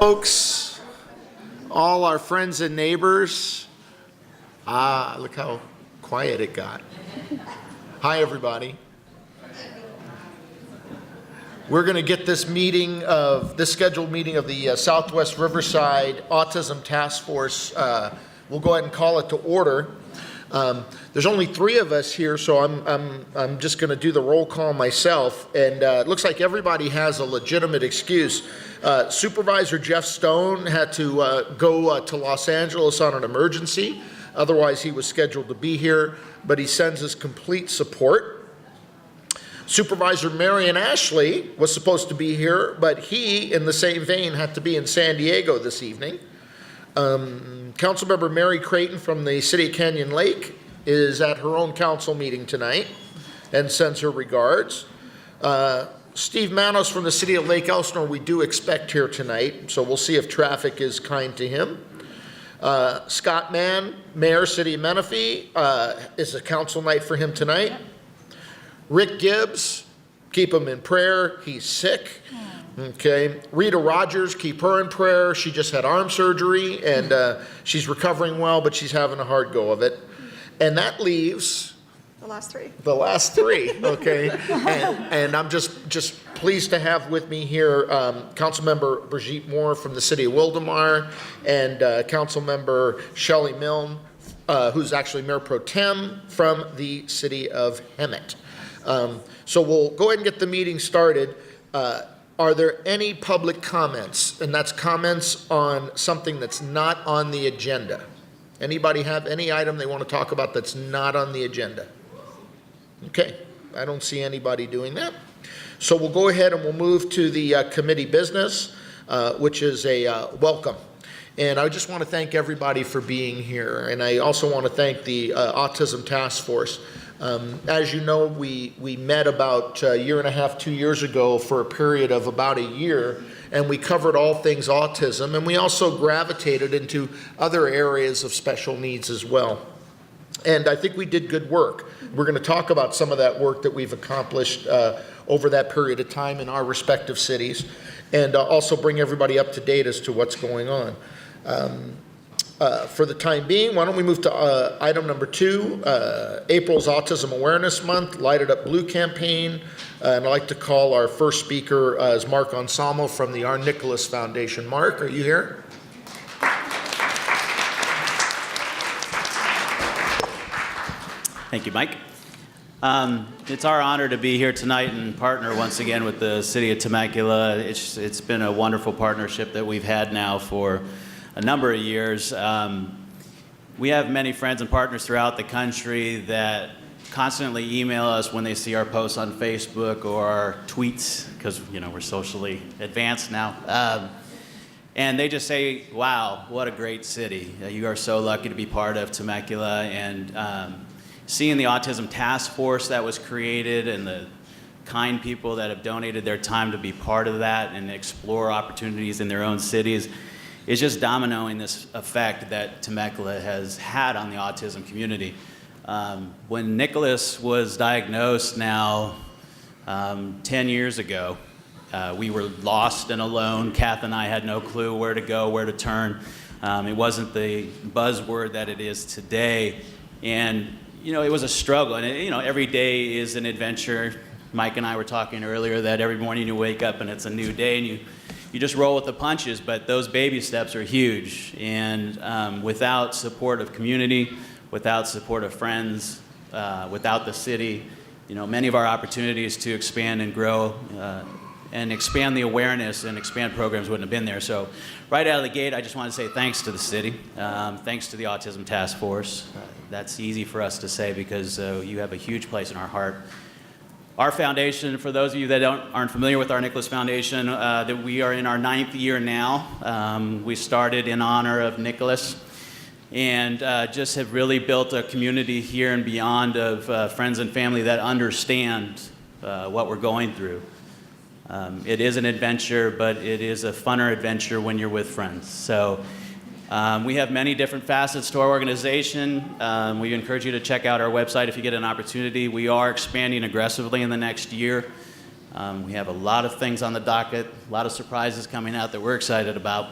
Folks, all our friends and neighbors. Look how quiet it got. Hi, everybody. We're going to get this scheduled meeting of the Southwest Riverside Autism Task Force. We'll go ahead and call it to order. There's only 3 of us here, so I'm just going to do the roll call myself. And it looks like everybody has a legitimate excuse. Supervisor Jeff Stone had to go to Los Angeles on an emergency. Otherwise, he was scheduled to be here, but he sends his complete support. Supervisor Marion Ashley was supposed to be here, but he, in the same vein, had to be in San Diego this evening. Councilmember Mary Creighton from the City of Canyon Lake is at her own council meeting tonight and sends her regards. Steve Manos from the City of Lake Elsinore we do expect here tonight, so we'll see if traffic is kind to him. Scott Mann, Mayor, City of Menifee, is a council night for him tonight. Rick Gibbs, keep him in prayer, he's sick. Okay, Rita Rogers, keep her in prayer. She just had arm surgery and she's recovering well, but she's having a hard go of it. And that leaves the last 3. The last 3, okay. and I'm just pleased to have with me here Councilmember Brigitte Moore from the City of Wildemar and Councilmember Shelley Milne, who's actually Mayor Pro Tem from the City of Hemet. So we'll go ahead and get the meeting started. Are there any public comments? And that's comments on something that's not on the agenda. Anybody have any item they want to talk about that's not on the agenda? Okay, I don't see anybody doing that. So we'll go ahead and we'll move to the committee business, which is a welcome. And I just want to thank everybody for being here. And I also want to thank the Autism Task Force. As you know, we met about a year and a half, 2 years ago for a period of about a year, and we covered all things autism, and we also gravitated into other areas of special needs as well. And I think we did good work. We're going to talk about some of that work that we've accomplished over that period of time in our respective cities, and also bring everybody up to date as to what's going on. For the time being, why don't we move to item number 2, April's Autism Awareness Month, Lighted Up Blue campaign. And I'd like to call our first speaker as Mark Anselmo from the R. Nicholas Foundation. Mark, are you here? Thank you, Mike. It's our honor to be here tonight and partner once again with the City of Temecula. It's been a wonderful partnership that we've had now for a number of years. We have many friends and partners throughout the country that constantly email us when they see our posts on Facebook or our tweets, because we're socially advanced now. And they just say, wow, what a great city. You are so lucky to be part of Temecula. And seeing the Autism Task Force that was created and the kind people that have donated their time to be part of that and explore opportunities in their own cities is just dominoing this effect that Temecula has had on the autism community. When Nicholas was diagnosed now 10 years ago, we were lost and alone. Kath and I had no clue where to go, where to turn. It wasn't the buzzword that it is today. And, it was a struggle. And, every day is an adventure. Mike and I were talking earlier that every morning you wake up and it's a new day and you just roll with the punches, but those baby steps are huge. And without support of community, without support of friends, without the city, many of our opportunities to expand and grow and expand the awareness and expand programs wouldn't have been there. So right out of the gate, I just want to say thanks to the city, thanks to the Autism Task Force. That's easy for us to say because you have a huge place in our heart. Our foundation, for those of you that aren't familiar with our Nicholas Foundation, that we are in our 9th year now. We started in honor of Nicholas and just have really built a community here and beyond of friends and family that understand what we're going through. It is an adventure, but it is a funner adventure when you're with friends. So we have many different facets to our organization. We encourage you to check out our website if you get an opportunity. We are expanding aggressively in the next year. We have a lot of things on the docket, a lot of surprises coming out that we're excited about.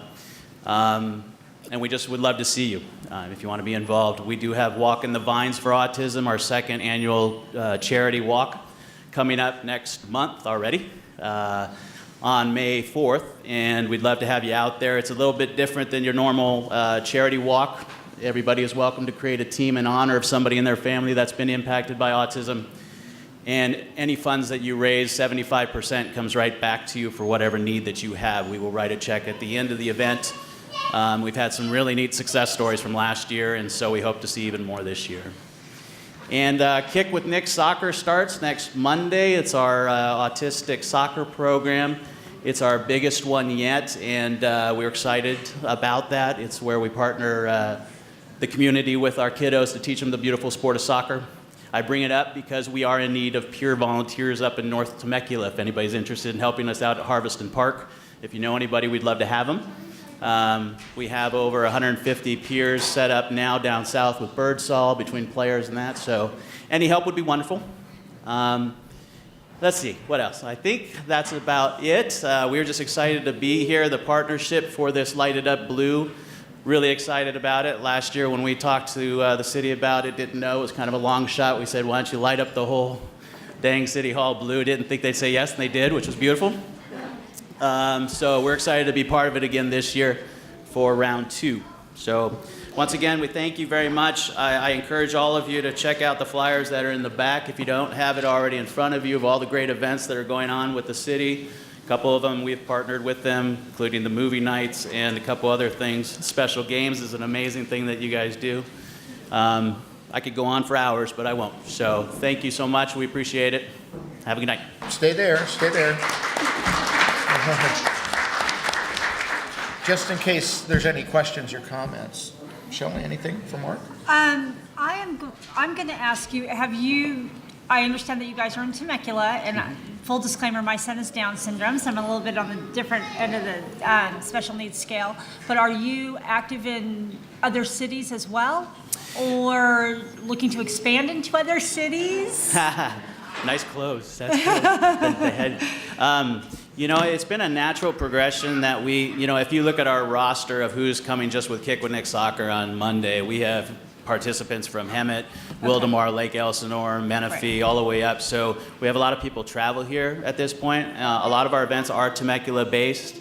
And we just would love to see you if you want to be involved. We do have Walk in the Vines for Autism, our second annual charity walk, coming up next month already on May 4th. And we'd love to have you out there. It's a little bit different than your normal charity walk. Everybody is welcome to create a team in honor of somebody in their family that's been impacted by autism. And any funds that you raise, 75% comes right back to you for whatever need that you have. We will write a check at the end of the event. We've had some really neat success stories from last year, and so we hope to see even more this year. And Kick with Nick Soccer starts next Monday. It's our autistic soccer program. It's our biggest one yet, and we're excited about that. It's where we partner the community with our kiddos to teach them the beautiful sport of soccer. I bring it up because we are in need of peer volunteers up in North Temecula. If anybody's interested in helping us out at Harveston Park, if you know anybody, we'd love to have them. We have over 150 peers set up now down south with Birdsall between players and that, so any help would be wonderful. Let's see, what else? I think that's about it. We're just excited to be here. The partnership for this Lighted Up Blue, really excited about it. Last year when we talked to the city about it, didn't know, it was kind of a long shot. We said, why don't you light up the whole dang City Hall blue? Didn't think they'd say yes, and they did, which was beautiful. So we're excited to be part of it again this year for round 2. So once again, we thank you very much. I encourage all of you to check out the flyers that are in the back if you don't have it already in front of you of all the great events that are going on with the city. A couple of them we've partnered with them, including the movie nights and a couple other things. Special games is an amazing thing that you guys do. I could go on for hours, but I won't. So thank you so much. We appreciate it. Have a good night. Stay there, stay there. Just in case there's any questions or comments. Shelley, anything for Mark? I'm going to ask you, I understand that you guys are in Temecula, and full disclaimer, my son is Down syndrome, so I'm a little bit on the different end of the special needs scale, but are you active in other cities as well? Or looking to expand into other cities? Nice clothes. That's good. The head. You know, it's been a natural progression that if you look at our roster of who's coming just with Kick with Nick Soccer on Monday, we have participants from Hemet, Wildomar, Lake Elsinore, Menifee, all the way up. So we have a lot of people travel here at this point. A lot of our events are Temecula based.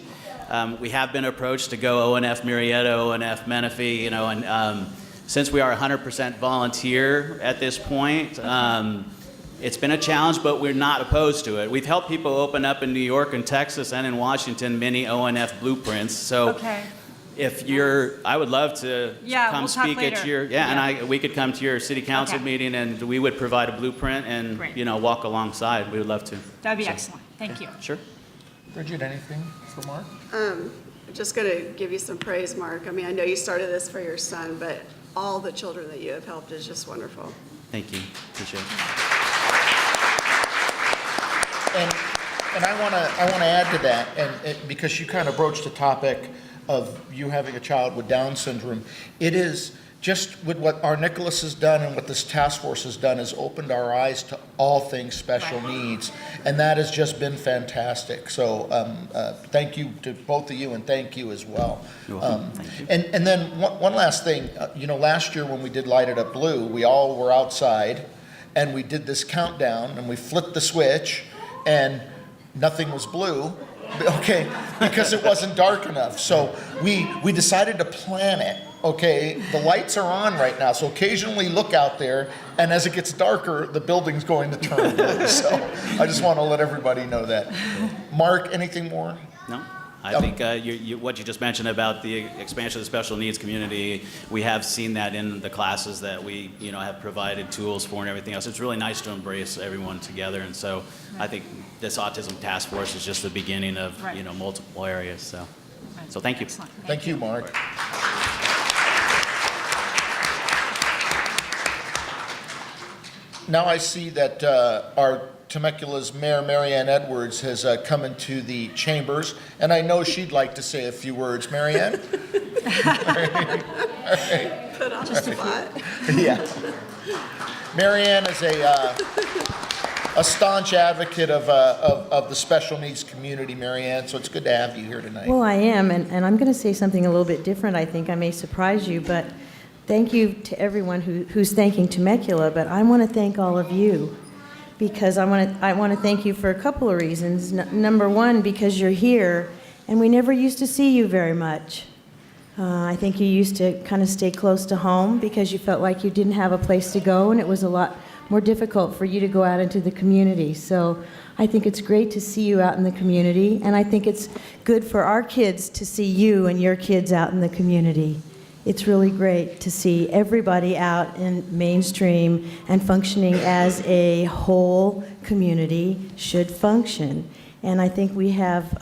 We have been approached to go ONF Murrieta, ONF Menifee, and since we are 100% volunteer at this point, it's been a challenge, but we're not opposed to it. We've helped people open up in New York and Texas and in Washington mini ONF blueprints. So if I would love to come speak at your, and we could come to your city council meeting and we would provide a blueprint and, walk alongside. We would love to. That'd be excellent. Thank you. Sure. Bridget, anything for Mark? I'm just going to give you some praise, Mark. I mean, I know you started this for your son, but all the children that you have helped is just wonderful. Thank you. Appreciate it. And I want to add to that, because you kind of broached the topic of you having a child with Down syndrome. It is just with what our Nicholas has done and what this task force has done has opened our eyes to all things special needs, and that has just been fantastic. So thank you to both of you, and thank you as well. You're welcome. Thank you. And then one last thing, last year when we did Light It Up Blue, we all were outside, and we did this countdown, and we flipped the switch, and nothing was blue, because it wasn't dark enough. So we decided to plan it, The lights are on right now, so occasionally look out there, and as it gets darker, the building's going to turn blue. So I just want to let everybody know that. Mark, anything more? No. I think what you just mentioned about the expansion of the special needs community, we have seen that in the classes that we have provided tools for and everything else. It's really nice to embrace everyone together, and so I think this autism task force is just the beginning of multiple areas. So thank you. Excellent. Thank you, Mark. Now I see that our Temecula's Mayor Marianne Edwards has come into the chambers, and I know she'd like to say a few words. Marianne? All right. Put on the spot. Yeah. Marianne is a a staunch advocate of the special needs community, Mary Ann, so it's good to have you here tonight. Well, I am, and I'm going to say something a little bit different. I think I may surprise you, but thank you to everyone who's thanking Temecula, but I want to thank all of you because I want to thank you for a couple of reasons. Number one, because you're here, and we never used to see you very much. I think you used to kind of stay close to home because you felt like you didn't have a place to go, and it was a lot more difficult for you to go out into the community. So I think it's great to see you out in the community, and I think it's good for our kids to see you and your kids out in the community. It's really great to see everybody out in mainstream and functioning as a whole community should function. And I think we have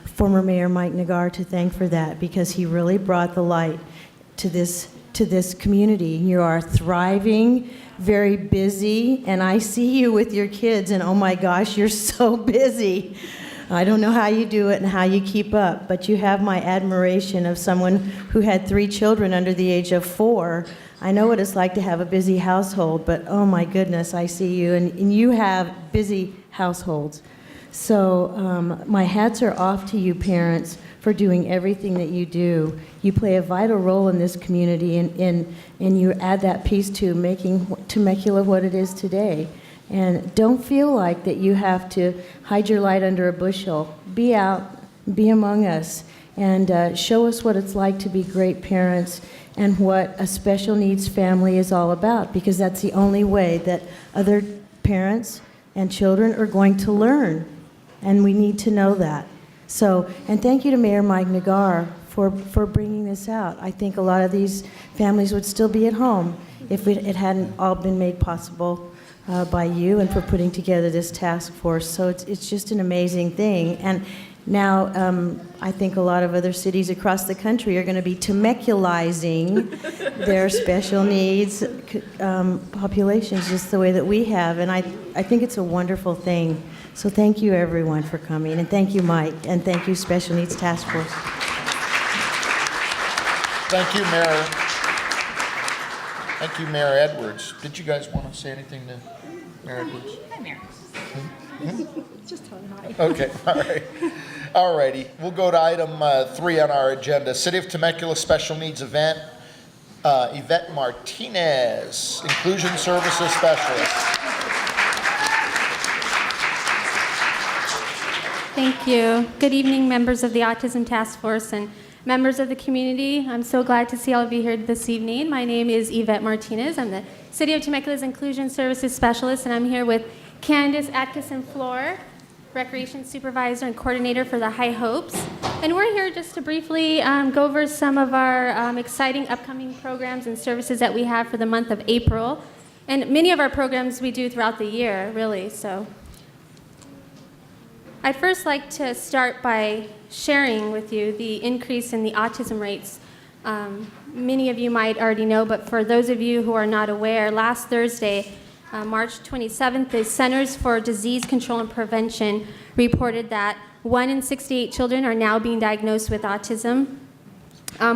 former Mayor Mike Nagar to thank for that because he really brought the light to this community. You are thriving, very busy, and I see you with your kids, and oh my gosh, you're so busy. I don't know how you do it and how you keep up, but you have my admiration of someone who had 3 children under the age of 4. I know what it's like to have a busy household, but oh my goodness, I see you, and you have busy households. So my hats are off to you parents for doing everything that you do. You play a vital role in this community, and you add that piece to making Temecula what it is today. And don't feel like that you have to hide your light under a bushel. Be out, be among us, and show us what it's like to be great parents and what a special needs family is all about, because that's the only way that other parents and children are going to learn. And we need to know that. So, and thank you to Mayor Mike Nagar for bringing this out. I think a lot of these families would still be at home if it hadn't all been made possible by you and for putting together this task force. So it's just an amazing thing. And now I think a lot of other cities across the country are going to be Temeculizing their special needs populations just the way that we have. And I think it's a wonderful thing. So thank you, everyone, for coming. And thank you, Mike. And thank you, Special Needs Task Force. Thank you, Mayor. Thank you, Mayor Edwards. Did you guys want to say anything to Mayor Edwards? Hi, Mayor. Just hi. Okay, all right. All righty. We'll go to item 3 on our agenda. City of Temecula Special Needs Event. Yvette Martinez, Inclusion Services Specialist. Thank you. Good evening, members of the Autism Task Force and members of the community. I'm so glad to see all of you here this evening. My name is Yvette Martinez. I'm the City of Temecula's Inclusion Services Specialist, and I'm here with Candace Atkinson-Floor, Recreation Supervisor and Coordinator for the High Hopes. And we're here just to briefly go over some of our exciting upcoming programs and services that we have for the month of April. And many of our programs we do throughout the year, really, so. I'd first like to start by sharing with you the increase in the autism rates. Many of you might already know, but for those of you who are not aware, last Thursday, March 27th, the Centers for Disease Control and Prevention reported that 1 in 68 children are now being diagnosed with autism,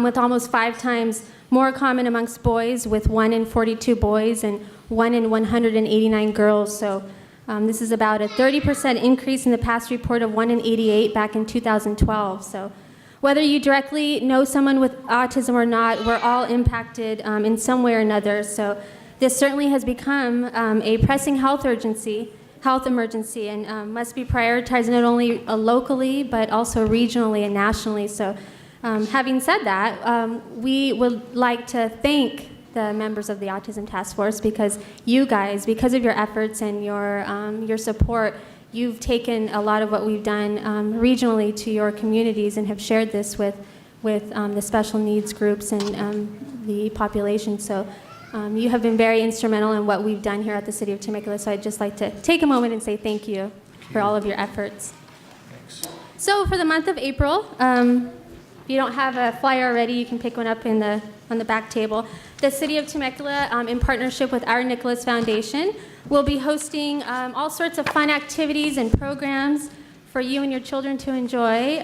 with almost 5 times more common amongst boys, with 1 in 42 boys and 1 in 189 girls. So this is about a 30% increase in the past report of 1 in 88 back in 2012. So whether you directly know someone with autism or not, we're all impacted in some way or another. So this certainly has become a pressing health emergency, and must be prioritized not only locally, but also regionally and nationally. So having said that, we would like to thank the members of the Autism Task Force, because you guys, because of your efforts and your support, you've taken a lot of what we've done regionally to your communities and have shared this with the special needs groups and the population. So you have been very instrumental in what we've done here at the City of Temecula. So I'd just like to take a moment and say thank you for all of your efforts. Thanks. So for the month of April, if you don't have a flyer already, you can pick one up on the back table. The City of Temecula, in partnership with our Nicholas Foundation, will be hosting all sorts of fun activities and programs for you and your children to enjoy.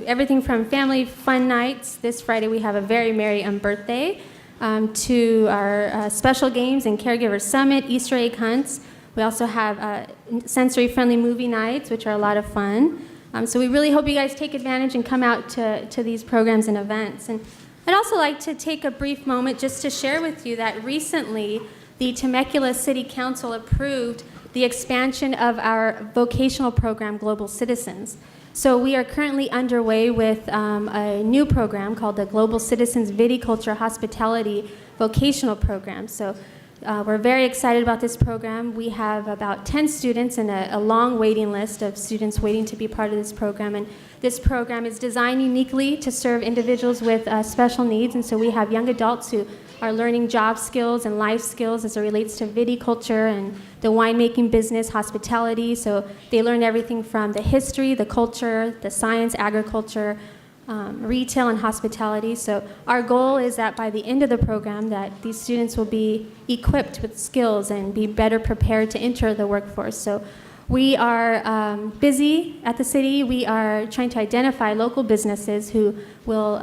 Everything from family fun nights. This Friday we have a very merry birthday, to our special games and caregiver summit, Easter egg hunts. We also have sensory-friendly movie nights, which are a lot of fun. So we really hope you guys take advantage and come out to these programs and events. And I'd also like to take a brief moment just to share with you that recently the Temecula City Council approved the expansion of our vocational program, Global Citizens. So we are currently underway with a new program called the Global Citizens Viticulture Hospitality Vocational Program. So we're very excited about this program. We have about 10 students and a long waiting list of students waiting to be part of this program. And this program is designed uniquely to serve individuals with special needs. And so we have young adults who are learning job skills and life skills as it relates to viticulture and the winemaking business, hospitality. So they learn everything from the history, the culture, the science, agriculture, retail, and hospitality. So our goal is that by the end of the program that these students will be equipped with skills and be better prepared to enter the workforce. So we are busy at the city. We are trying to identify local businesses who will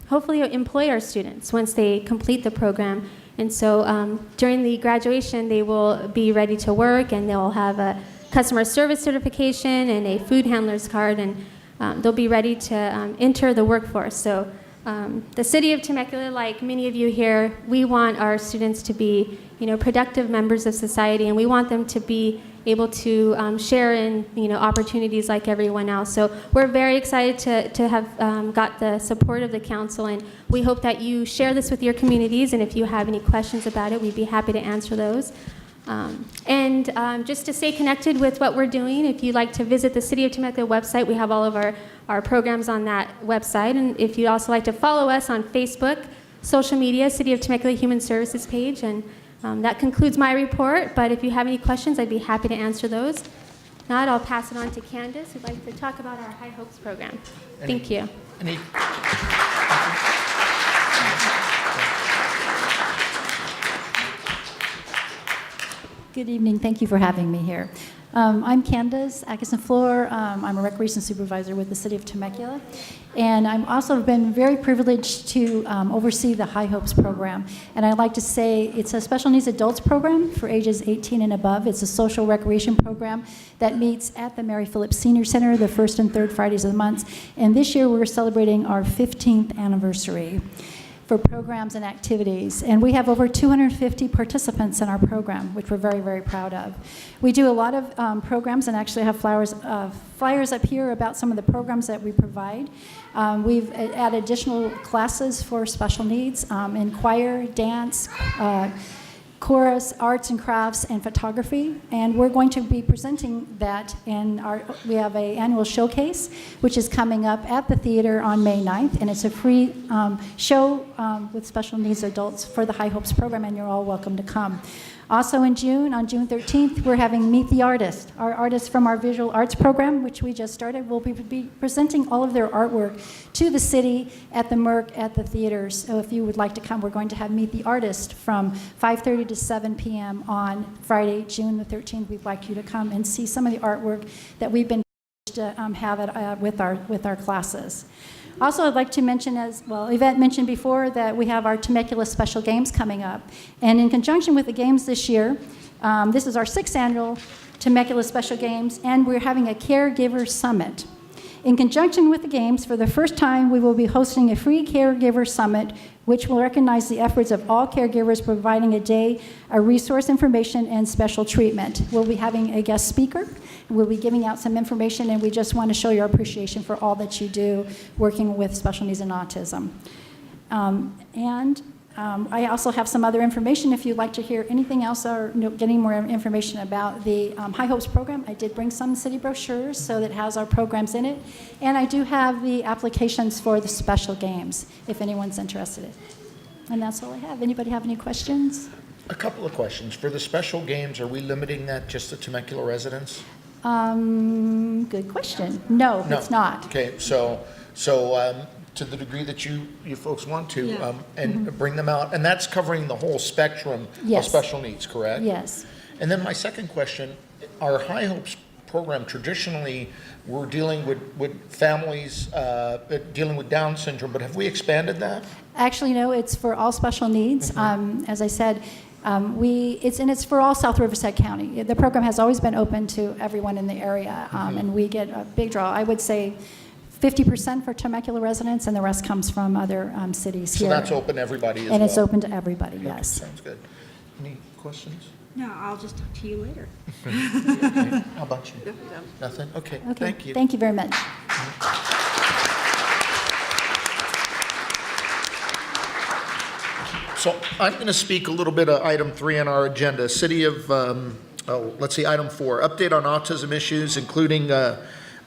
hopefully employ our students once they complete the program. And so during the graduation, they will be ready to work, and they'll have a customer service certification and a food handler's card, and they'll be ready to enter the workforce. So the city of Temecula, like many of you here, we want our students to be, productive members of society, and we want them to be able to share in, opportunities like everyone else. So we're very excited to have got the support of the council, and we hope that you share this with your communities, and if you have any questions about it, we'd be happy to answer those. Just to stay connected with what we're doing, if you'd like to visit the City of Temecula website, we have all of our programs on that website. And if you'd also like to follow us on Facebook, social media, City of Temecula Human Services page. And that concludes my report. But if you have any questions, I'd be happy to answer those. If not, I'll pass it on to Candace, who'd like to talk about our High Hopes program. Thank you. Good evening. Thank you for having me here. I'm Candace Atkinson-Fleur. I'm a recreation supervisor with the City of Temecula. And I've also been very privileged to oversee the High Hopes program. And I'd like to say it's a special needs adults program for ages 18 and above. It's a social recreation program that meets at the Mary Phillips Senior Center the first and third Fridays of the month. And this year we're celebrating our 15th anniversary for programs and activities. And we have over 250 participants in our program, which we're very, very proud of. We do a lot of programs, and actually have flyers up here about some of the programs that we provide. We've added additional classes for special needs in choir, dance, chorus, arts and crafts, and photography. And we're going to be presenting that we have an annual showcase, which is coming up at the theater on May 9th. And it's a free show with special needs adults for the High Hopes program, and you're all welcome to come. Also in June, on June 13th, we're having Meet the Artist. Our artists from our visual arts program, which we just started, will be presenting all of their artwork to the city at the Merc at the theaters. So if you would like to come, we're going to have Meet the Artist from 5:30 to 7 p.m. on Friday, June the 13th. We'd like you to come and see some of the artwork that we've been to have with our classes. Also, I'd like to mention, as well, Yvette mentioned before, that we have our Temecula Special Games coming up. And in conjunction with the games this year, this is our 6th annual Temecula Special Games, and we're having a Caregiver Summit. In conjunction with the games, for the first time, we will be hosting a free Caregiver Summit, which will recognize the efforts of all caregivers, providing a day of resource information and special treatment. We'll be having a guest speaker. We'll be giving out some information, and we just want to show your appreciation for all that you do working with special needs and autism. I also have some other information if you'd like to hear anything else or getting more information about the High Hopes program. I did bring some city brochures so that it has our programs in it. And I do have the applications for the special games if anyone's interested. And that's all I have. Anybody have any questions? A couple of questions. For the special games, are we limiting that just to Temecula residents? Good question. No, it's not. Okay, so to the degree that you folks want to, bring them out, and that's covering the whole spectrum of special needs, correct? Yes. And then my second question, our High Hopes program, traditionally, we're dealing with families dealing with Down syndrome, but have we expanded that? Actually, no, it's for all special needs. As I said, It's for all South Riverside County. The program has always been open to everyone in the area, and we get a big draw. I would say 50% for Temecula residents, and the rest comes from other cities So here. that's open to everybody as well? And it's open to everybody, Okay, yes. sounds good. Any questions? No, I'll just talk to you later. Okay, how about you? No, no. Nothing? Okay, Okay, thank you. Thank you very much. So I'm going to speak a little bit of item 3 on our agenda. City of, let's see, item 4, update on autism issues, including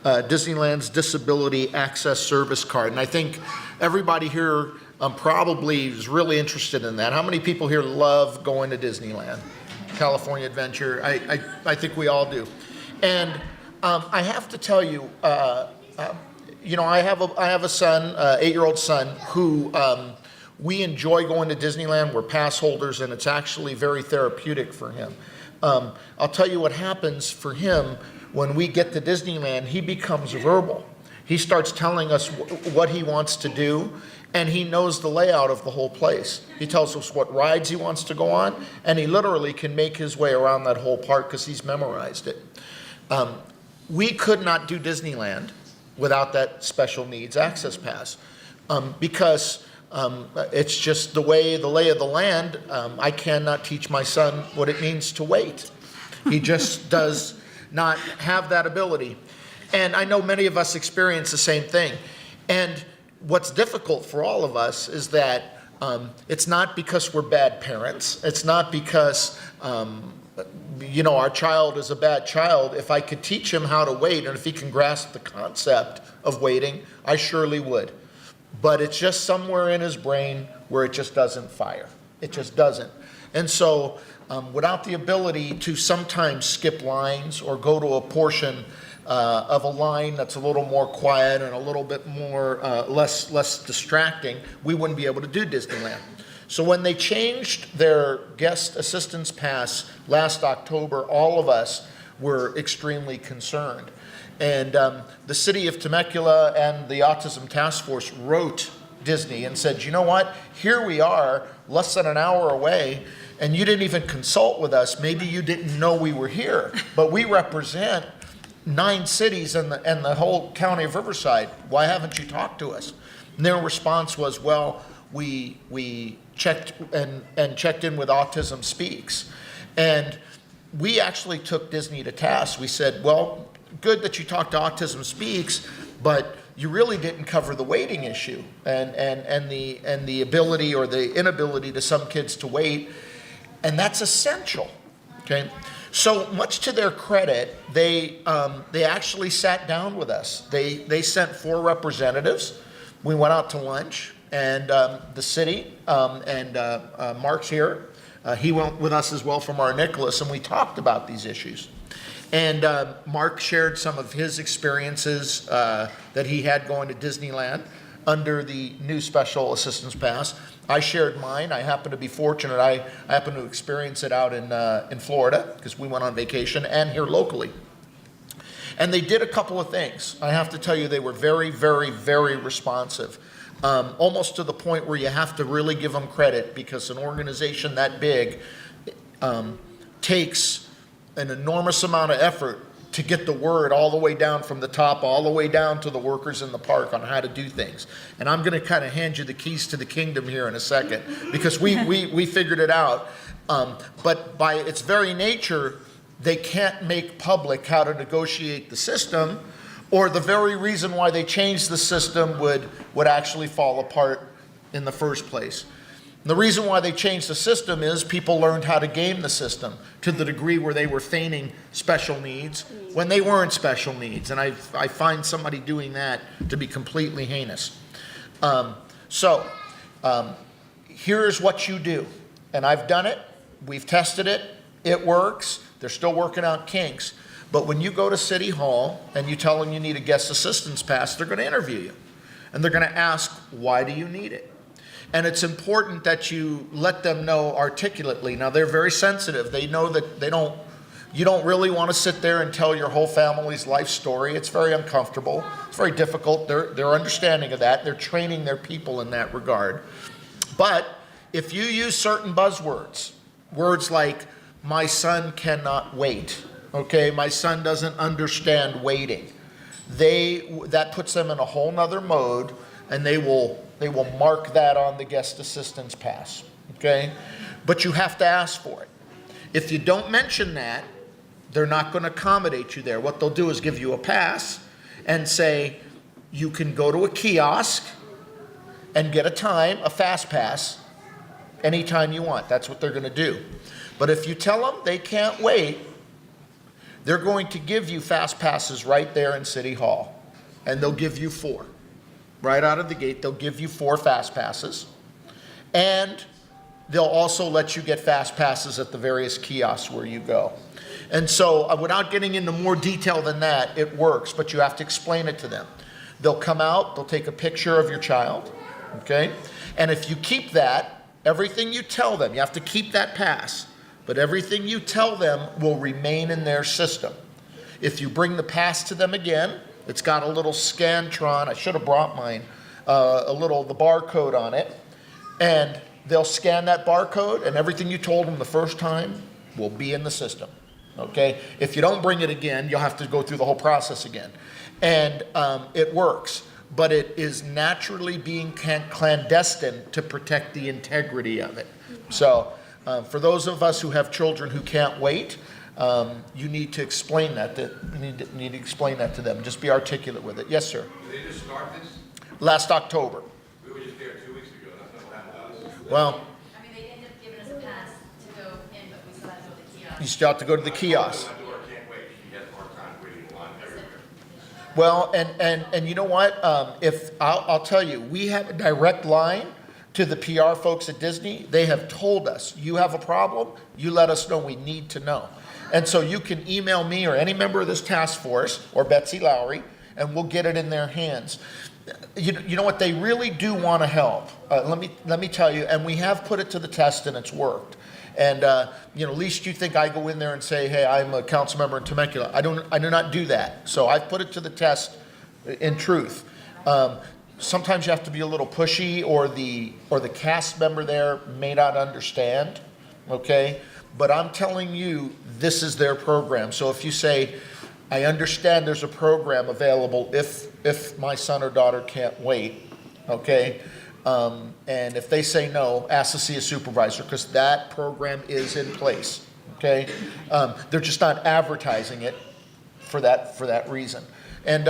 Disneyland's Disability Access Service Card. And I think everybody here probably is really interested in that. How many people here love going to Disneyland? California Adventure? I think we all do. And I have to tell you, you know, I have a son, 8-year-old son, who we enjoy going to Disneyland. We're pass holders, and it's actually very therapeutic for him. I'll tell you what happens for him when we get to Disneyland. He becomes verbal. He starts telling us what he wants to do, and he knows the layout of the whole place. He tells us what rides he wants to go on, and he literally can make his way around that whole park because he's memorized it. We could not do Disneyland without that special needs access pass because it's just the lay of the land. I cannot teach my son what it means to wait. He just does not have that ability. And I know many of us experience the same thing. And what's difficult for all of us is that it's not because we're bad parents. It's not because you know, our child is a bad child. If I could teach him how to wait, and if he can grasp the concept of waiting, I surely would. But it's just somewhere in his brain where it just doesn't fire. It just doesn't. And so without the ability to sometimes skip lines or go to a portion of a line that's a little more quiet and a little bit more less distracting, we wouldn't be able to do Disneyland. So when they changed their guest assistance pass last October, all of us were extremely concerned. And the city of Temecula and the Autism Task Force wrote Disney and said, you know what, here we are, less than an hour away, and you didn't even consult with us. Maybe you didn't know we were here, but we represent 9 cities and the whole county of Riverside. Why haven't you talked to us? And their response was, well, we checked and checked in with Autism Speaks. And we actually took Disney to task. We said, well, good that you talked to Autism Speaks, but you really didn't cover the waiting issue and the ability or the inability to some kids to wait. And that's essential, okay? So much to their credit, they actually sat down with us. They sent 4 representatives. We went out to lunch, and the city, and Mark's here. He went with us as well from our Nicholas, and we talked about these issues. And Mark shared some of his experiences that he had going to Disneyland under the new special assistance pass. I shared mine. I happen to be fortunate. I happen to experience it out in Florida because we went on vacation, and here locally. And they did a couple of things. I have to tell you, they were very, very, very responsive. Almost to the point where you have to really give them credit, because an organization that big takes an enormous amount of effort to get the word all the way down from the top, all the way down to the workers in the park on how to do things. And I'm going to kind of hand you the keys to the kingdom here in a second, because we figured it out. But by its very nature, they can't make public how to negotiate the system, or the very reason why they changed the system would actually fall apart in the first place. And the reason why they changed the system is people learned how to game the system to the degree where they were feigning special needs when they weren't special needs. And I find somebody doing that to be completely heinous. Here's what you do. And I've done it. We've tested it. It works. They're still working out kinks. But when you go to City Hall and you tell them you need a guest assistance pass, they're going to interview you. And they're going to ask, why do you need it? And it's important that you let them know articulately. Now, they're very sensitive. They know that you don't really want to sit there and tell your whole family's life story. It's very uncomfortable. It's very difficult. They're understanding of that. They're training their people in that regard. But if you use certain buzzwords, Words like, my son cannot wait, okay? My son doesn't understand waiting. That puts them in a whole nother mode, and they will mark that on the guest assistance pass, okay? But you have to ask for it. If you don't mention that, they're not going to accommodate you there. What they'll do is give you a pass and say, you can go to a kiosk and get a fast pass, anytime you want. That's what they're going to do. But if you tell them they can't wait, they're going to give you fast passes right there in City Hall. And they'll give you 4. Right out of the gate, they'll give you 4 fast passes. And they'll also let you get fast passes at the various kiosks where you go. And so, without getting into more detail than that, it works, but you have to explain it to them. They'll come out, they'll take a picture of your child, okay? And if you keep that, everything you tell them, you have to keep that pass, but everything you tell them will remain in their system. If you bring the pass to them again, it's got a little Scantron, I should have brought mine, the barcode on it, and they'll scan that barcode, and everything you told them the first time will be in the system, okay? If you don't bring it again, you'll have to go through the whole process again. And it works, but it is naturally being clandestine to protect the integrity of it. So for those of us who have children who can't wait, you need to explain that. You need to explain that to them. Just be articulate with it. Yes, sir. Did they just start this? Last October. We were just there 2 weeks ago. That's not what happened to us. Well, I mean, they ended up giving us a pass to go in, but we still had to go to the kiosk. you still have to go to the kiosk. My daughter can't wait. She has a hard time waiting in line everywhere. Well, and you know what? I'll tell you, we have a direct line to the PR folks at Disney. They have told us, you have a problem, you let us know, we need to know. And so you can email me or any member of this task force or Betsy Lowry, and we'll get it in their hands. You know what? They really do want to help. Let me tell you, and we have put it to the test, and it's worked. And least you think I go in there and say, hey, I'm a council member in Temecula. I do not do that. So I've put it to the test in truth. Sometimes you have to be a little pushy, or the cast member there may not understand, okay? But I'm telling you, this is their program. So if you say, I understand there's a program available if my son or daughter can't wait, okay? And if they say no, ask to see a supervisor, because that program is in place, okay? They're just not advertising it for that reason. And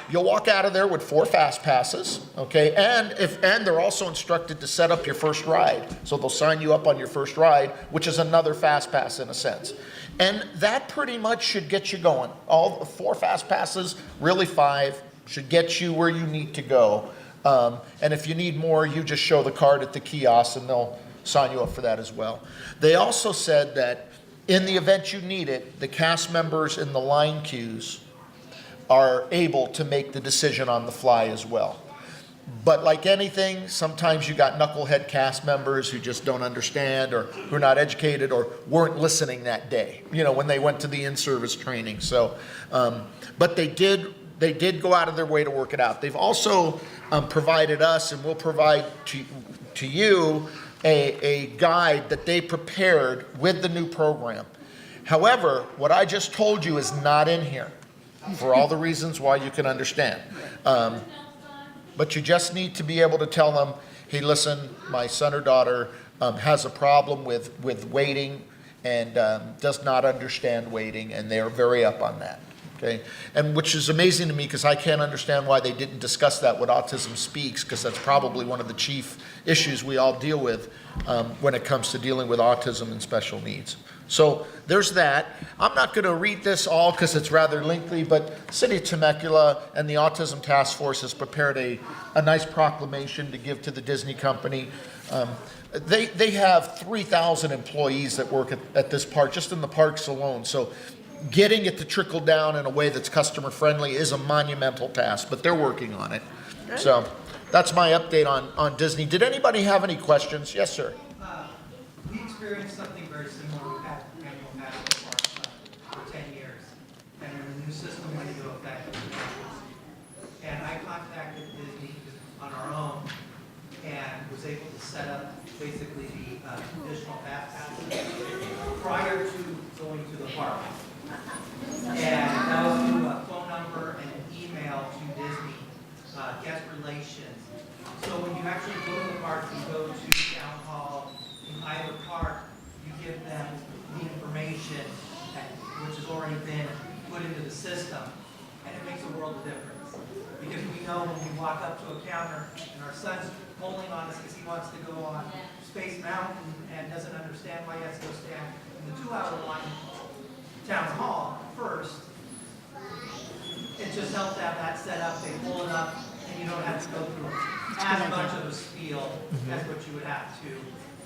you'll walk out of there with 4 fast passes, okay? And they're also instructed to set up your first ride. So they'll sign you up on your first ride, which is another fast pass in a sense. And that pretty much should get you going. All 4 fast passes, really 5, should get you where you need to go. And if you need more, you just show the card at the kiosk and they'll sign you up for that as well. They also said that in the event you need it, the cast members in the line queues are able to make the decision on the fly as well. But like anything, sometimes you got knucklehead cast members who just don't understand, or who are not educated, or weren't listening that day, when they went to the in-service training. So, but they did go out of their way to work it out. They've also provided us, and will provide to you, a guide that they prepared with the new program. However, what I just told you is not in here, for all the reasons why you can understand. But you just need to be able to tell them, hey, listen, my son or daughter has a problem with waiting, and does not understand waiting, and they're very up on that. Okay, and which is amazing to me, because I can't understand why they didn't discuss that with Autism Speaks, because that's probably one of the chief issues we all deal with when it comes to dealing with autism and special needs. So there's that. I'm not going to read this all because it's rather lengthy, but City of Temecula and the Autism Task Force has prepared a nice proclamation to give to the Disney company. They have 3,000 employees that work at this park, just in the parks alone. So getting it to trickle down in a way that's customer friendly is a monumental task, but they're working on it. So that's my update on Disney. Did anybody have any questions? Yes, sir. We experienced something very similar. We've had annual pass for 10 years, and when the new system went into effect, and I contacted Disney on our own and was able to set up basically the additional fast passes department. And that was through a phone number and an email to Disney, guest relations. So when you actually go to the park, you go to town hall, in either park, you give them the information which has already been put into the system, and it makes a world of difference. Because we know when we walk up to a counter and our son's pulling on us because he wants to go on Space Mountain and doesn't understand why he has to go stand in the 2-hour line town hall first, it just helps to have that set up. They pull it up, and you don't have to go through as much of a spiel as what you would have to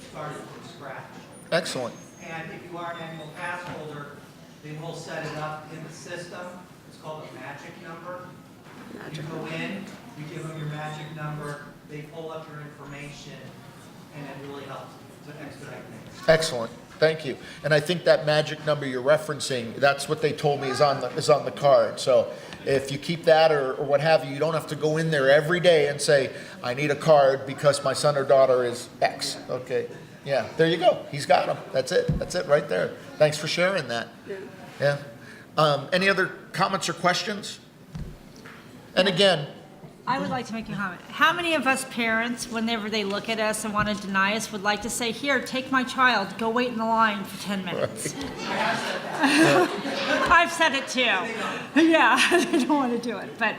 start it from scratch. Excellent. And if you are an annual pass holder, they will set it up in the system. It's called a magic number. You go in, you give them your magic number, they pull up your information, and it really helps to expedite things. Excellent. Thank you. And I think that magic number you're referencing, that's what they told me is on the card. So if you keep that or what have you, you don't have to go in there every day and say, I need a card because my son or daughter is X. Okay. Yeah, there you go. He's got them. That's it. That's it right there. Thanks for sharing that. Yeah. Any other comments or questions? And again, I would like to make a comment. How many of us parents, whenever they look at us and want to deny us, would like to say, here, take my child, go wait in the line for 10 minutes? I've said it too. Yeah, I don't want to do it. But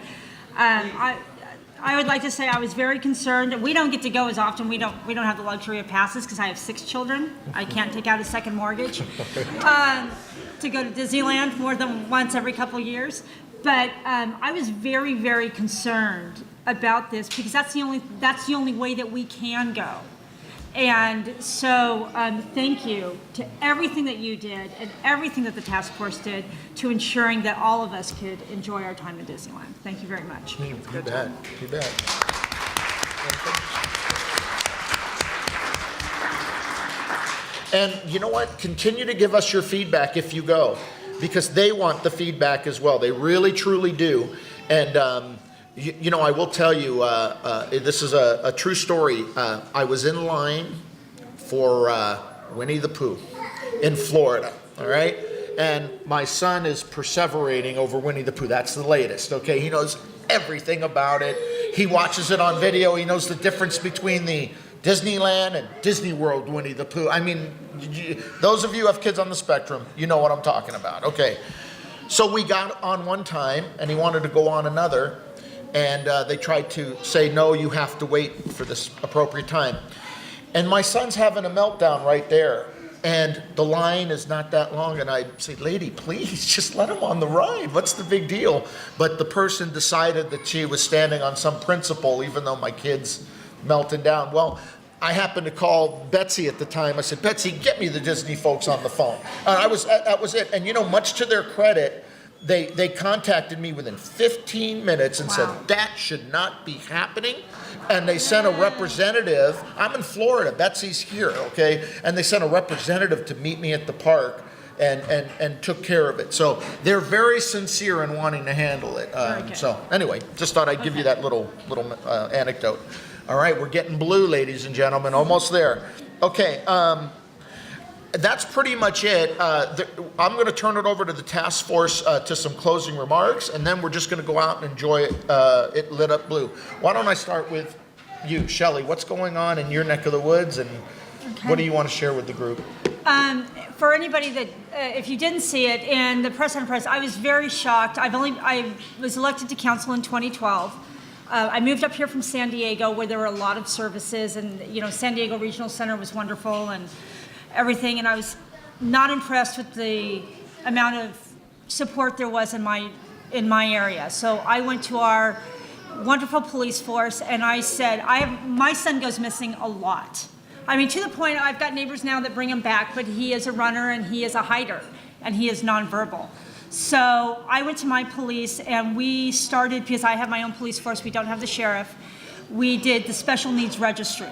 I would like to say I was very concerned. We don't get to go as often. We don't have the luxury of passes because I have 6 children. I can't take out a second mortgage to go to Disneyland more than once every couple of years. But I was very, very concerned about this because that's the only way that we can go. And so thank you to everything that you did and everything that the task force did to ensuring that all of us could enjoy our time in Disneyland. Thank you very much. you bet. You bet. And you know what? Continue to give us your feedback if you go, because they want the feedback as well. They really, truly do. And, I will tell you, this is a true story. I was in line for Winnie the Pooh in Florida, all right? And my son is perseverating over Winnie the Pooh. That's the latest, okay? He knows everything about it. He watches it on video. He knows the difference between the Disneyland and Disney World Winnie the Pooh. I mean, those of you who have kids on the spectrum, you know what I'm talking about. Okay. So we got on one time, and he wanted to go on another, and they tried to say, no, you have to wait for this appropriate time. And my son's having a meltdown right there, and the line is not that long, and I say, lady, please, just let him on the ride. What's the big deal? But the person decided that she was standing on some principle, even though my kid's melting down. Well, I happened to call Betsy at the time. I said, Betsy, get me the Disney folks on the phone. That was it. And much to their credit, they contacted me within 15 minutes and said, that should not be happening. And they sent a representative. I'm in Florida. Betsy's here, okay? And they sent a representative to meet me at the park and took care of it. So they're very sincere in wanting to handle it. So anyway, just thought I'd give you that little anecdote. All right, we're getting blue, ladies and gentlemen, almost there. Okay, that's pretty much it. I'm going to turn it over to the task force to some closing remarks, and then we're just going to go out and enjoy it lit up blue. Why don't I start with you, Shelley? What's going on in your neck of the woods, and what do you want to share with the group? For anybody that, if you didn't see it in the press enterprise, I was very shocked. I was elected to council in 2012. I moved up here from San Diego, where there were a lot of services, and San Diego Regional Center was wonderful and everything. And I was not impressed with the amount of support there was in my area. So I went to our wonderful police force, and I said, my son goes missing a lot. I mean, to the point I've got neighbors now that bring him back, but he is a runner and he is a hider and he is nonverbal. So I went to my police, and we started, because I have my own police force, we don't have the sheriff, we did the special needs registry.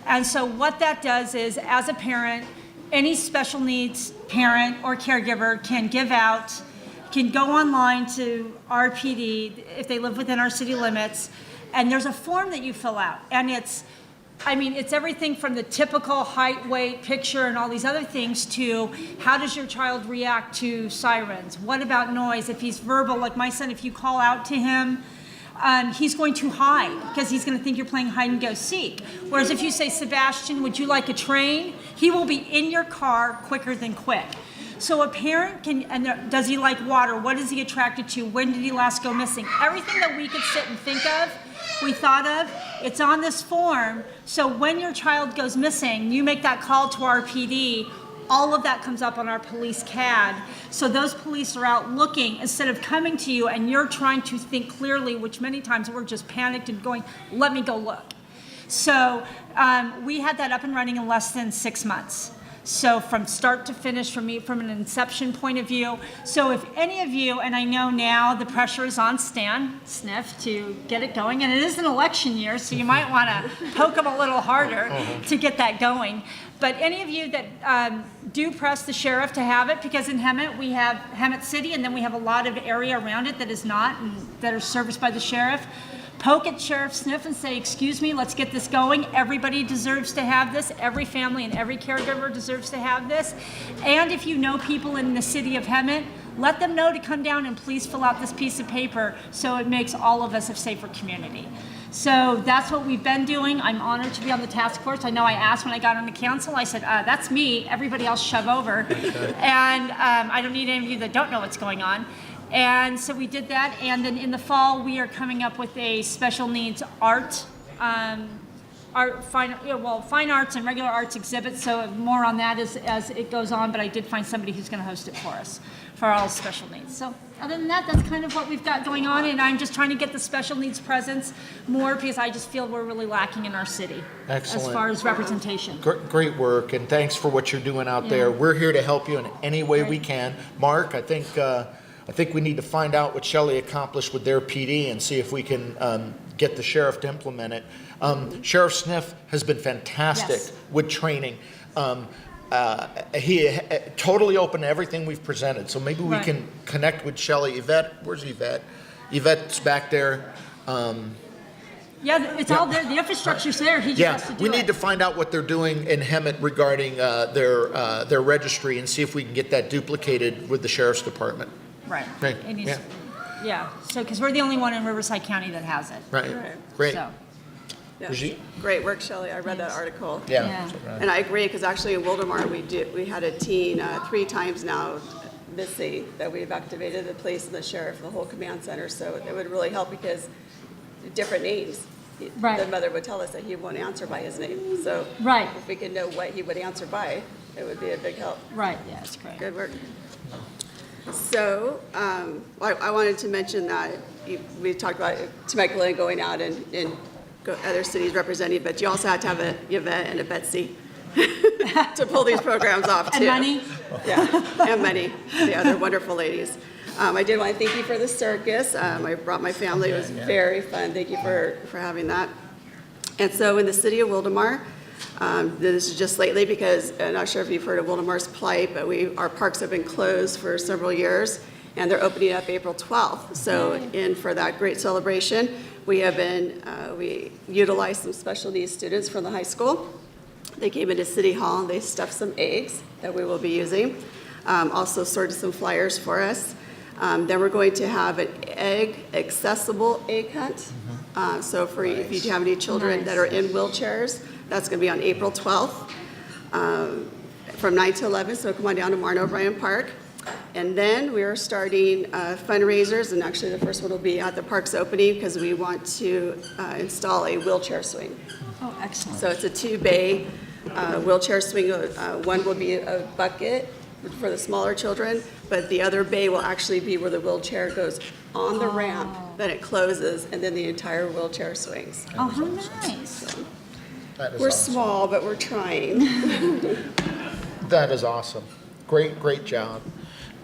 And so what that does is, as a parent, any special needs parent or caregiver can go online to our PD if they live within our city limits, and there's a form that you fill out, and it's I mean, it's everything from the typical height, weight, picture, and all these other things to how does your child react to sirens? What about noise? If he's verbal, like my son, if you call out to him, he's going to hide because he's going to think you're playing hide and go seek. Whereas if you say, Sebastian, would you like a train? He will be in your car quicker than quick. So a parent can, and does he like water? What is he attracted to? When did he last go missing? Everything that we could sit and think of, we thought of, it's on this form. So when your child goes missing, you make that call to our PD, all of that comes up on our police CAD. So those police are out looking instead of coming to you and you're trying to think clearly, which many times we're just panicked and going, let me go look. So we had that up and running in less than 6 months. So from start to finish, from an inception point of view. So if any of you, and I know now the pressure is on Stan Sniff to get it going, and it is an election year, so you might want to poke him a little harder to get that going. But any of you that do press the sheriff to have it, because in Hemet, we have Hemet City, and then we have a lot of area around it that is not, and that are serviced by the sheriff. Poke at Sheriff Sniff and say, excuse me, let's get this going. Everybody deserves to have this. Every family and every caregiver deserves to have this. And if you know people in the city of Hemet, let them know to come down and please fill out this piece of paper so it makes all of us a safer community. So that's what we've been doing. I'm honored to be on the task force. I know I asked when I got on the council, I said, that's me. Everybody else shove over. And I don't need any of you that don't know what's going on. And so we did that, and then in the fall we are coming up with a special needs fine arts and regular arts exhibit. So more on that as it goes on. But I did find somebody who's going to host it for us for all special needs. So other than that, that's kind of what we've got going on, and I'm just trying to get the special needs presence more because I just feel we're really lacking in our city. Excellent. As far as representation. Great work, and thanks for what you're doing out there. We're here to help you in any way we can. Mark, I think we need to find out what Shelley accomplished with their PD and see if we can get the sheriff to implement it. Sheriff Sniff has been fantastic with training. He totally open to everything we've presented. So maybe we can connect with Shelley. Yvette, where's Yvette? Yvette's back there. Yeah, it's all there. The infrastructure's there. He just has to do we it. need to find out what they're doing in Hemet regarding their registry and see if we can get that duplicated with the sheriff's department. Right. Right. It needs, so because we're the only one in Riverside County that has it. Right. Right. Great. So, Yeah. Brigitte? Great work, Shelley. I read that Thanks. article. Yeah. And I agree, because actually in Wildemar, we had a teen 3 times now missing that we've activated the police and the sheriff, the whole command center. So it would really help because different names. Right. The mother would tell us that he won't answer by his name. So Right. if we could know what he would answer by, it would be a big help. right, yeah, it's great. Good work. So I wanted to mention that we talked about Temecula and going out and go other cities representing, but you also have to have a Yvette and a Betsy to pull these programs off too. And money? Yeah, and money. Yeah, they're wonderful ladies. I did want to thank you for the circus. I brought my family. It was very fun. Thank you for having that. And so in the city of Wildemar, this is just lately because I'm not sure if you've heard of Wildemar's plight, but our parks have been closed for several years, and they're opening up April 12th. So in for that great celebration, we utilized some special needs students from the high school. They came into City Hall and they stuffed some eggs that we will be using. Also sorted some flyers for us. Then we're going to have an accessible egg hunt. So if you have any children that are in wheelchairs, that's going to be on April 12th from 9 to 11. So come on down to Martin O'Brien Park. And then we are starting fundraisers, and actually the first one will be at the park's opening because we want to install a wheelchair swing. Oh, excellent. So it's a 2-bay wheelchair swing. One will be a bucket for the smaller children, but the other bay will actually be where the wheelchair goes on the ramp, then it closes, and then the entire wheelchair swings. Oh, how nice. That is We're awesome. small, but we're trying. That is awesome. Great job.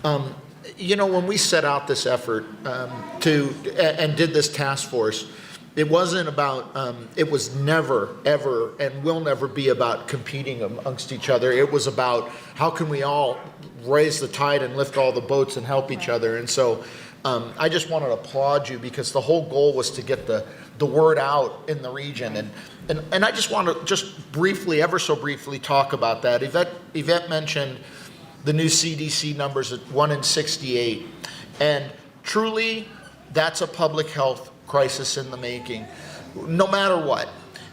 When we set out this effort and did this task force, it wasn't about, it was never, ever, and will never be about competing amongst each other. It was about how can we all raise the tide and lift all the boats and help each other. And so I just wanted to applaud you because the whole goal was to get the word out in the region. And I just want to just briefly, ever so briefly, talk about that. Yvette mentioned the new CDC numbers at 1 in 68. And truly, that's a public health crisis in the making, no matter what.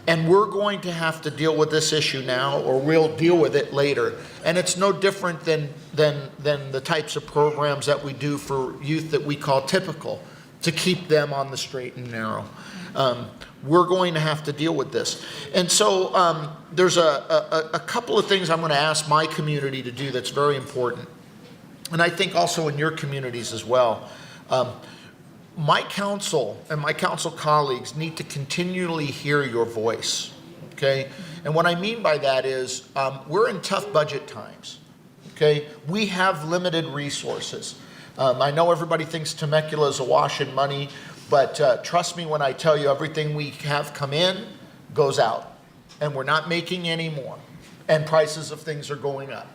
And we're going to have to deal with this issue now, or we'll deal with it later. And it's no different than the types of programs that we do for youth that we call typical, to keep them on the straight and narrow. We're going to have to deal with this. And so there's a couple of things I'm going to ask my community to do that's very important. And I think also in your communities as well. My council and my council colleagues need to continually hear your voice, okay? And what I mean by that is we're in tough budget times, okay? We have limited resources. I know everybody thinks Temecula is awash in money, but trust me when I tell you everything we have come in goes out, and we're not making any more, and prices of things are going up.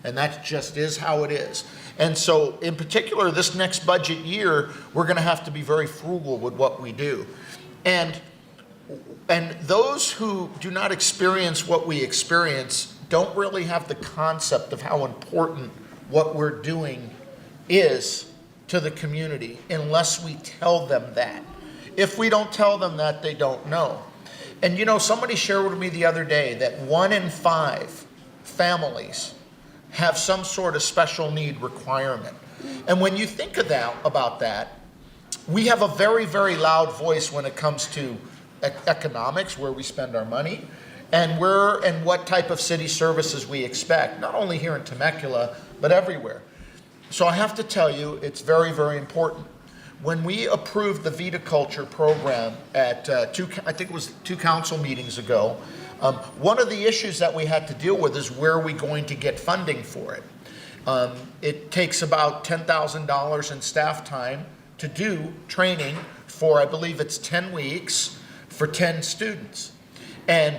And that just is how it is. And so in particular, this next budget year, we're going to have to be very frugal with what we do. And those who do not experience what we experience don't really have the concept of how important what we're doing is to the community unless we tell them that. If we don't tell them that, they don't know. And you know, somebody shared with me the other day that 1 in 5 families have some sort of special need requirement. And when you think of that, about that, we have a very, very loud voice when it comes to economics, where we spend our money, and what type of city services we expect, not only here in Temecula, but everywhere. So I have to tell you, it's very, very important. When we approved the viticulture program at I think it was 2 council meetings ago, one of the issues that we had to deal with is where are we going to get funding for it? It takes about $10,000 in staff time to do training for, I believe it's 10 weeks for 10 students, and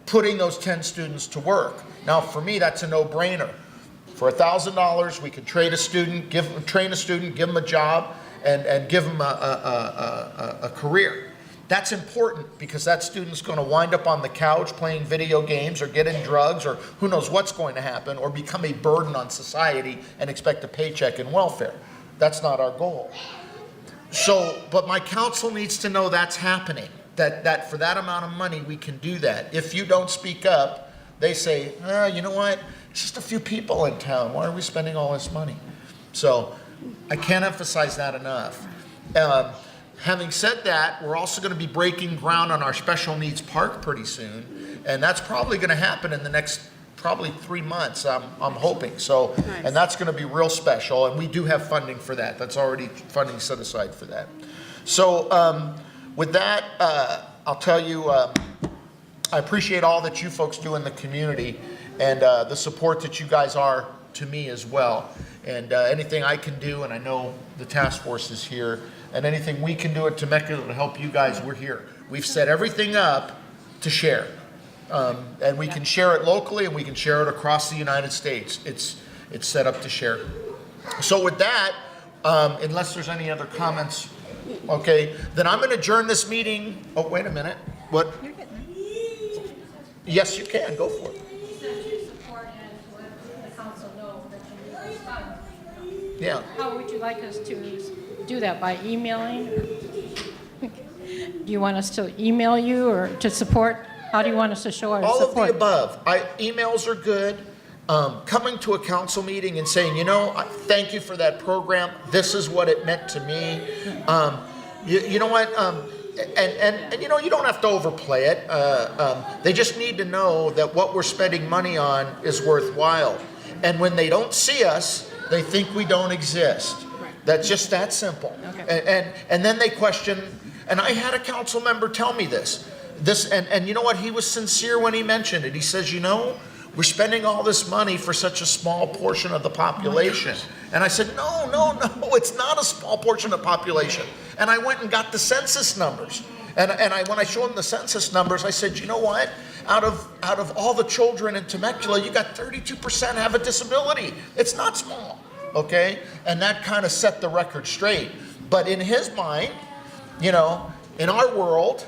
putting those 10 students to work. Now for me, that's a no-brainer. For $1,000, we could train a student, give them a job, and give them a career. That's important because that student's going to wind up on the couch playing video games or getting drugs, or who knows what's going to happen, or become a burden on society and expect a paycheck and welfare. That's not our goal. So, but my council needs to know that's happening, that for that amount of money we can do that. If you don't speak up, they say, you know what, it's just a few people in town. Why are we spending all this money? So I can't emphasize that enough. Having said that, we're also going to be breaking ground on our special needs park pretty soon, and that's probably going to happen in the next probably 3 months, I'm hoping. So, nice. And that's going to be real special, and we do have funding for that. That's already funding set aside for that. So with that, I'll tell you, I appreciate all that you folks do in the community, and the support that you guys are to me as well. And anything I can do, and I know the task force is here, and anything we can do at Temecula to help you guys, we're here. We've set everything up to share. And we can share it locally, and we can share it across the United States. It's set up to share. So with that, unless there's any other comments, okay, then I'm going to adjourn this meeting. Oh, wait a minute. What? Yes, you can. Go for it. Yeah. How would you like us to do that? By emailing? Do you want us to email you or to support? How do you want us to show our support? All of the above. Emails are good. Coming to a council meeting and saying, you know, thank you for that program. This is what it meant to me. You know what? And you know, you don't have to overplay it. They just need to know that what we're spending money on is worthwhile. And when they don't see us, they think we don't exist. Right. That's just that simple. Okay. And then they question, and I had a council member tell me this, and you know what? He was sincere when he mentioned it. He says, you know, we're spending all this money for such a small portion of the population. And I said, no, it's not a small portion of the population. And I went and got the census numbers. And when I showed him the census numbers, I said, you know what? Out of all the children in Temecula, you got 32% have a disability. It's not small. okay? And that kind of set the record straight. But in his mind, you know, in our world,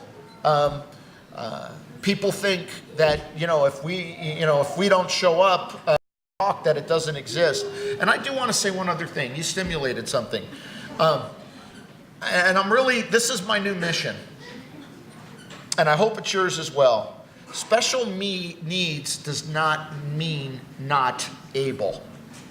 people think that, if we don't show up, talk, that it doesn't exist. And I do want to say one other thing. You stimulated something. And this is my new mission. And I hope it's yours as well. Special needs does not mean not able,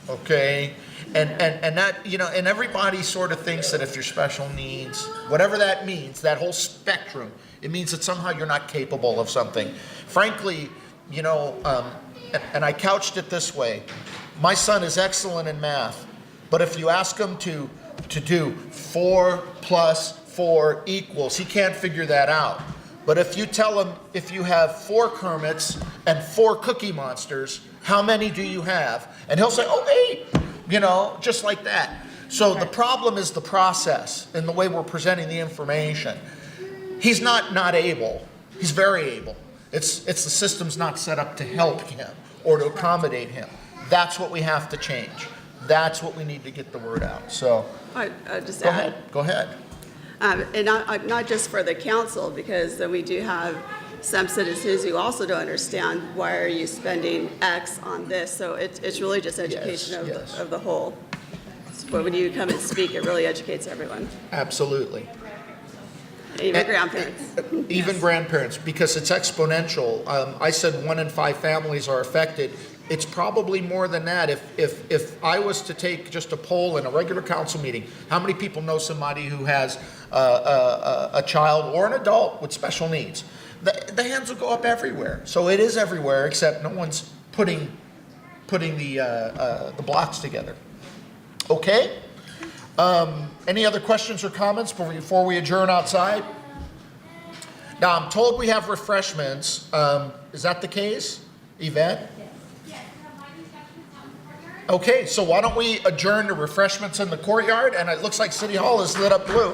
okay? And that, and everybody sort of thinks that if you're special needs, whatever that means, that whole spectrum, it means that somehow you're not capable of something. Frankly, and I couched it this way. My son is excellent in math, but if you ask him to do 4 + 4 =, he can't figure that out. But if you tell him, if you have 4 Kermits and 4 Cookie Monsters, how many do you have? And he'll say, oh, 8, just like that. So the problem is the process and the way we're presenting the information. He's not able. He's very able. It's the system's not set up to help him or to accommodate him. That's what we have to change. That's what we need to get the word out. So I just go add. ahead. Go ahead. And not just for the council, because we do have some citizens who also don't understand why are you spending X on this. So it's really just education of the whole. But when you come and speak, it really educates everyone. Absolutely. Even grandparents. Even grandparents, because it's exponential. I said 1 in 5 families are affected. It's probably more than that. If I was to take just a poll in a regular council meeting, how many people know somebody who has a child or an adult with special needs? The hands will go up everywhere. So it is everywhere, except no one's putting the blocks together. Okay? Any other questions or comments before we adjourn outside? Now, I'm told we have refreshments. Is that the case, Yvette? Okay, so why don't we adjourn to refreshments in the courtyard? And it looks like City Hall is lit up blue.